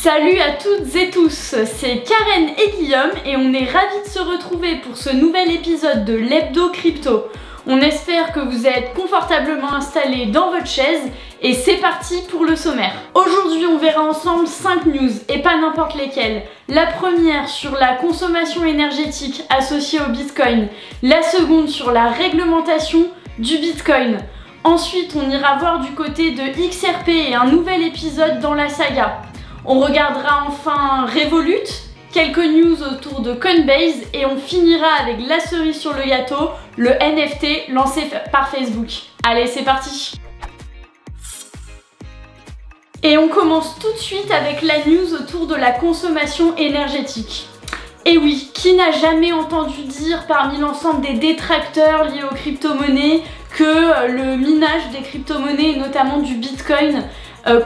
Salut à toutes et tous, c'est Karen et Guillaume et on est ravis de se retrouver pour ce nouvel épisode de l'Hebdo Crypto. On espère que vous êtes confortablement installés dans votre chaise et c'est parti pour le sommaire. Aujourd'hui on verra ensemble 5 news et pas n'importe lesquelles. La première sur la consommation énergétique associée au Bitcoin, la seconde sur la réglementation du Bitcoin. Ensuite on ira voir du côté de XRP et un nouvel épisode dans la saga. On regardera enfin Revolut, quelques news autour de Coinbase et on finira avec la cerise sur le gâteau, le NFT lancé par Facebook. Allez, c'est parti! Et on commence tout de suite avec la news autour de la consommation énergétique. Et oui, qui n'a jamais entendu dire parmi l'ensemble des détracteurs liés aux crypto-monnaies que le minage des crypto-monnaies, notamment du Bitcoin,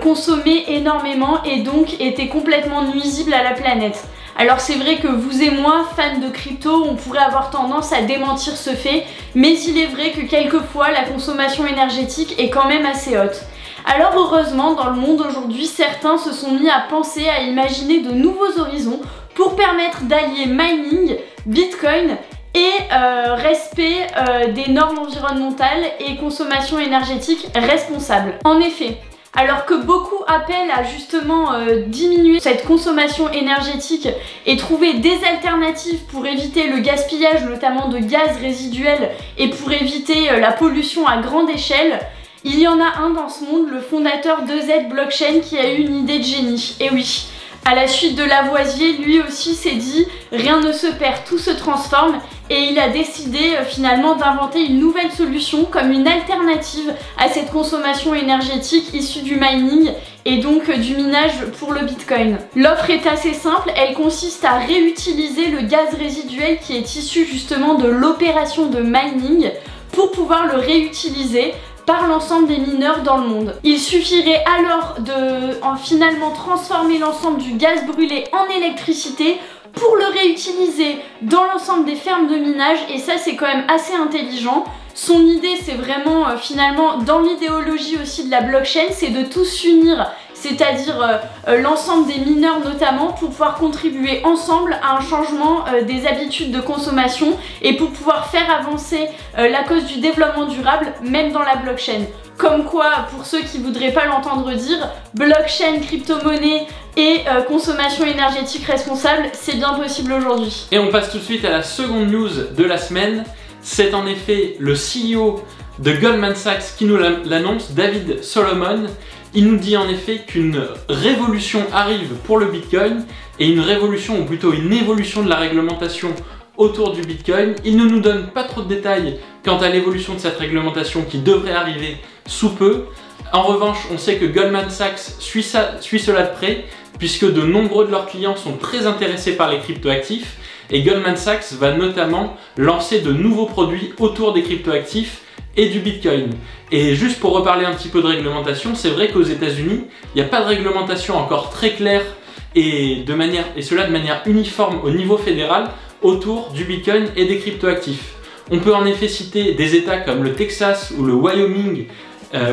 consommait énormément et donc était complètement nuisible à la planète. Alors c'est vrai que vous et moi, fans de crypto, on pourrait avoir tendance à démentir ce fait, mais il est vrai que quelquefois la consommation énergétique est quand même assez haute. Alors heureusement, dans le monde aujourd'hui, certains se sont mis à penser, à imaginer de nouveaux horizons pour permettre d'allier mining, Bitcoin et respect des normes environnementales et consommation énergétique responsable. En effet, alors que beaucoup appellent à justement diminuer cette consommation énergétique et trouver des alternatives pour éviter le gaspillage notamment de gaz résiduel et pour éviter la pollution à grande échelle, il y en a un dans ce monde, le fondateur d'EZ Blockchain, qui a eu une idée de génie. Et oui, à la suite de Lavoisier, lui aussi s'est dit « rien ne se perd, tout se transforme » et il a décidé finalement d'inventer une nouvelle solution comme une alternative à cette consommation énergétique issue du mining et donc du minage pour le Bitcoin. L'offre est assez simple, elle consiste à réutiliser le gaz résiduel qui est issu justement de l'opération de mining pour pouvoir le réutiliser par l'ensemble des mineurs dans le monde. Il suffirait alors de finalement transformer l'ensemble du gaz brûlé en électricité pour le réutiliser dans l'ensemble des fermes de minage et ça c'est quand même assez intelligent. Son idée c'est vraiment finalement dans l'idéologie aussi de la blockchain, c'est de tous s'unir, c'est-à-dire l'ensemble des mineurs notamment pour pouvoir contribuer ensemble à un changement des habitudes de consommation et pour pouvoir faire avancer la cause du développement durable même dans la blockchain. Comme quoi, pour ceux qui voudraient pas l'entendre dire, blockchain, crypto-monnaie et consommation énergétique responsable, c'est bien possible aujourd'hui. Et on passe tout de suite à la seconde news de la semaine. C'est en effet le CEO de Goldman Sachs qui nous l'annonce, David Solomon. Il nous dit en effet qu'une révolution arrive pour le Bitcoin et une révolution ou plutôt une évolution de la réglementation autour du Bitcoin. Il ne nous donne pas trop de détails quant à l'évolution de cette réglementation qui devrait arriver sous peu. En revanche, on sait que Goldman Sachs suit cela de près puisque de nombreux de leurs clients sont très intéressés par les cryptoactifs et Goldman Sachs va notamment lancer de nouveaux produits autour des cryptoactifs et du Bitcoin. Et juste pour reparler un petit peu de réglementation, c'est vrai qu'aux États-Unis, il n'y a pas de réglementation encore très claire et cela de manière uniforme au niveau fédéral autour du Bitcoin et des cryptoactifs. On peut en effet citer des États comme le Texas ou le Wyoming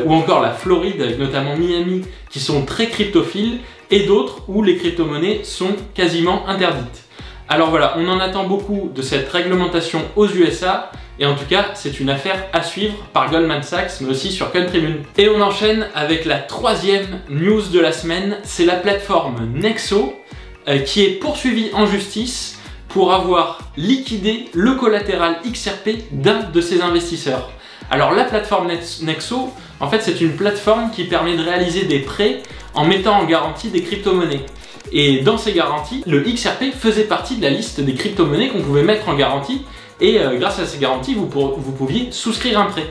ou encore la Floride avec notamment Miami qui sont très cryptophiles et d'autres où les crypto-monnaies sont quasiment interdites. Alors voilà, on en attend beaucoup de cette réglementation aux USA et en tout cas c'est une affaire à suivre par Goldman Sachs mais aussi sur Cointribune. Et on enchaîne avec la troisième news de la semaine, c'est la plateforme Nexo qui est poursuivie en justice pour avoir liquidé le collatéral XRP d'un de ses investisseurs. Alors la plateforme Nexo, en fait c'est une plateforme qui permet de réaliser des prêts en mettant en garantie des crypto-monnaies. Et dans ces garanties, le XRP faisait partie de la liste des crypto-monnaies qu'on pouvait mettre en garantie et grâce à ces garanties, vous pouviez souscrire un prêt.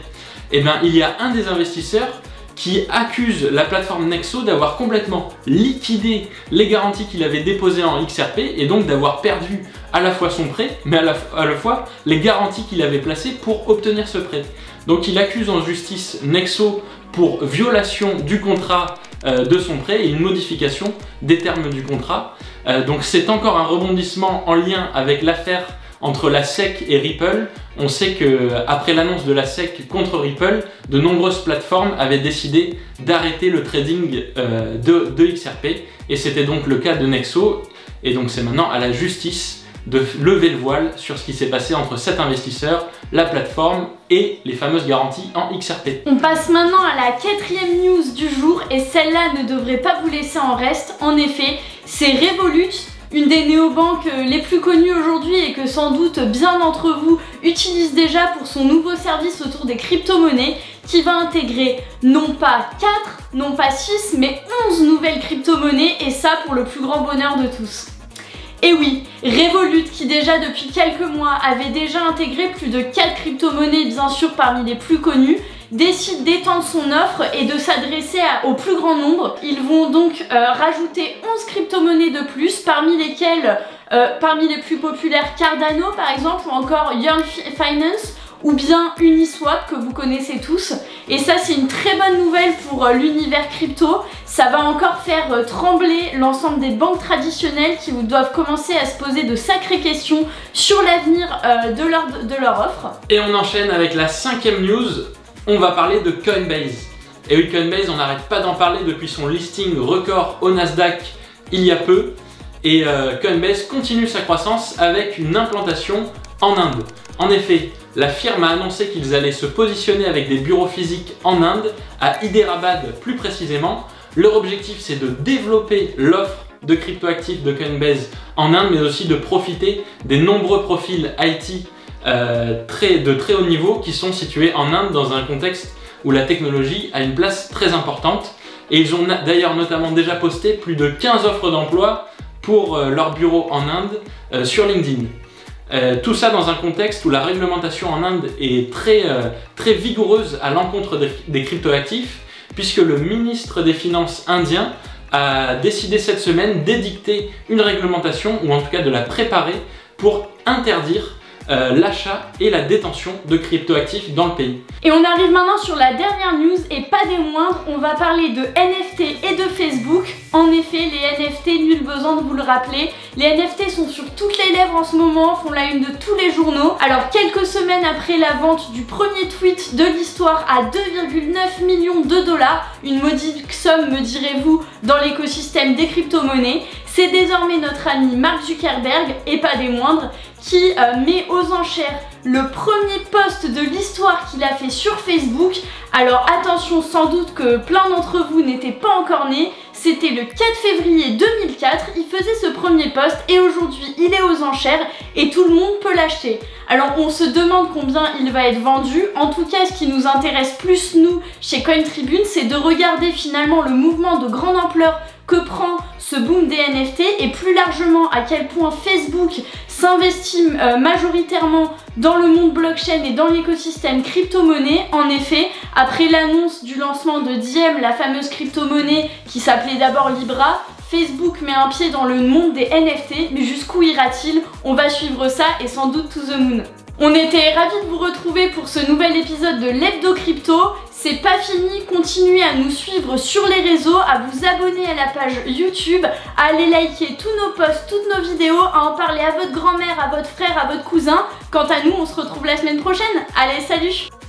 Et bien il y a un des investisseurs qui accuse la plateforme Nexo d'avoir complètement liquidé les garanties qu'il avait déposées en XRP et donc d'avoir perdu à la fois son prêt mais à la fois les garanties qu'il avait placées pour obtenir ce prêt. Donc il accuse en justice Nexo pour violation du contrat de son prêt et une modification des termes du contrat. Donc c'est encore un rebondissement en lien avec l'affaire entre la SEC et Ripple. On sait qu'après l'annonce de la SEC contre Ripple, de nombreuses plateformes avaient décidé d'arrêter le trading de XRP et c'était donc le cas de Nexo, et donc c'est maintenant à la justice de lever le voile sur ce qui s'est passé entre cet investisseur, la plateforme et les fameuses garanties en XRP. On passe maintenant à la 4e news du jour et celle-là ne devrait pas vous laisser en reste. En effet, c'est Revolut, une des néobanques les plus connues aujourd'hui et que sans doute bien d'entre vous utilisent déjà pour son nouveau service autour des crypto-monnaies qui va intégrer non pas 4, non pas 6, mais 11 nouvelles crypto-monnaies et ça pour le plus grand bonheur de tous. Et oui, Revolut, qui déjà depuis quelques mois avait déjà intégré plus de 4 crypto-monnaies, bien sûr parmi les plus connues, décide d'étendre son offre et de s'adresser au plus grand nombre. Ils vont donc rajouter 11 crypto-monnaies de plus, parmi lesquelles, parmi les plus populaires, Cardano par exemple, ou encore Yearn Finance, ou bien Uniswap que vous connaissez tous. Et ça c'est une très bonne nouvelle pour l'univers crypto. Ça va encore faire trembler l'ensemble des banques traditionnelles qui doivent commencer à se poser de sacrées questions sur l'avenir de leur offre. Et on enchaîne avec la 5e news, on va parler de Coinbase. Et oui, Coinbase, on n'arrête pas d'en parler depuis son listing record au Nasdaq il y a peu. Et Coinbase continue sa croissance avec une implantation en Inde. En effet, la firme a annoncé qu'ils allaient se positionner avec des bureaux physiques en Inde, à Hyderabad plus précisément. Leur objectif, c'est de développer l'offre de cryptoactifs de Coinbase en Inde, mais aussi de profiter des nombreux profils IT de très haut niveau qui sont situés en Inde dans un contexte où la technologie a une place très importante. Et ils ont d'ailleurs notamment déjà posté plus de 15 offres d'emploi pour leur bureau en Inde sur LinkedIn. Tout ça dans un contexte où la réglementation en Inde est très vigoureuse à l'encontre des cryptoactifs, puisque le ministre des Finances indien a décidé cette semaine d'édicter une réglementation, ou en tout cas de la préparer, pour interdire l'achat et la détention de cryptoactifs dans le pays. Et on arrive maintenant sur la dernière news et pas des moindres, on va parler de NFT et de Facebook. En effet, les NFT, nul besoin de vous le rappeler, les NFT sont sur toutes les lèvres en ce moment, font la une de tous les journaux. Alors quelques semaines après la vente du premier tweet de l'histoire à 2,9 millions de dollars, une modique somme me direz-vous dans l'écosystème des crypto-monnaies, c'est désormais notre ami Mark Zuckerberg, et pas des moindres, qui met aux enchères le premier post de l'histoire qu'il a fait sur Facebook. Alors attention, sans doute que plein d'entre vous n'étaient pas encore nés, c'était le 4 février 2004, il faisait ce premier post et aujourd'hui il est aux enchères et tout le monde peut l'acheter. Alors on se demande combien il va être vendu, en tout cas ce qui nous intéresse plus nous chez CoinTribune, c'est de regarder finalement le mouvement de grande ampleur que prend ce boom des NFT et plus largement à quel point Facebook s'investit majoritairement dans le monde blockchain et dans l'écosystème crypto-monnaie. En effet, après l'annonce du lancement de Diem, la fameuse crypto-monnaie qui s'appelait d'abord Libra, Facebook met un pied dans le monde des NFT, mais jusqu'où ira-t-il? On va suivre ça et sans doute to the moon. On était ravis de vous retrouver pour ce nouvel épisode de l'Hebdo Crypto. C'est pas fini, continuez à nous suivre sur les réseaux, à vous abonner à la page YouTube, à aller liker tous nos posts, toutes nos vidéos, à en parler à votre grand-mère, à votre frère, à votre cousin. Quant à nous, on se retrouve la semaine prochaine. Allez, salut!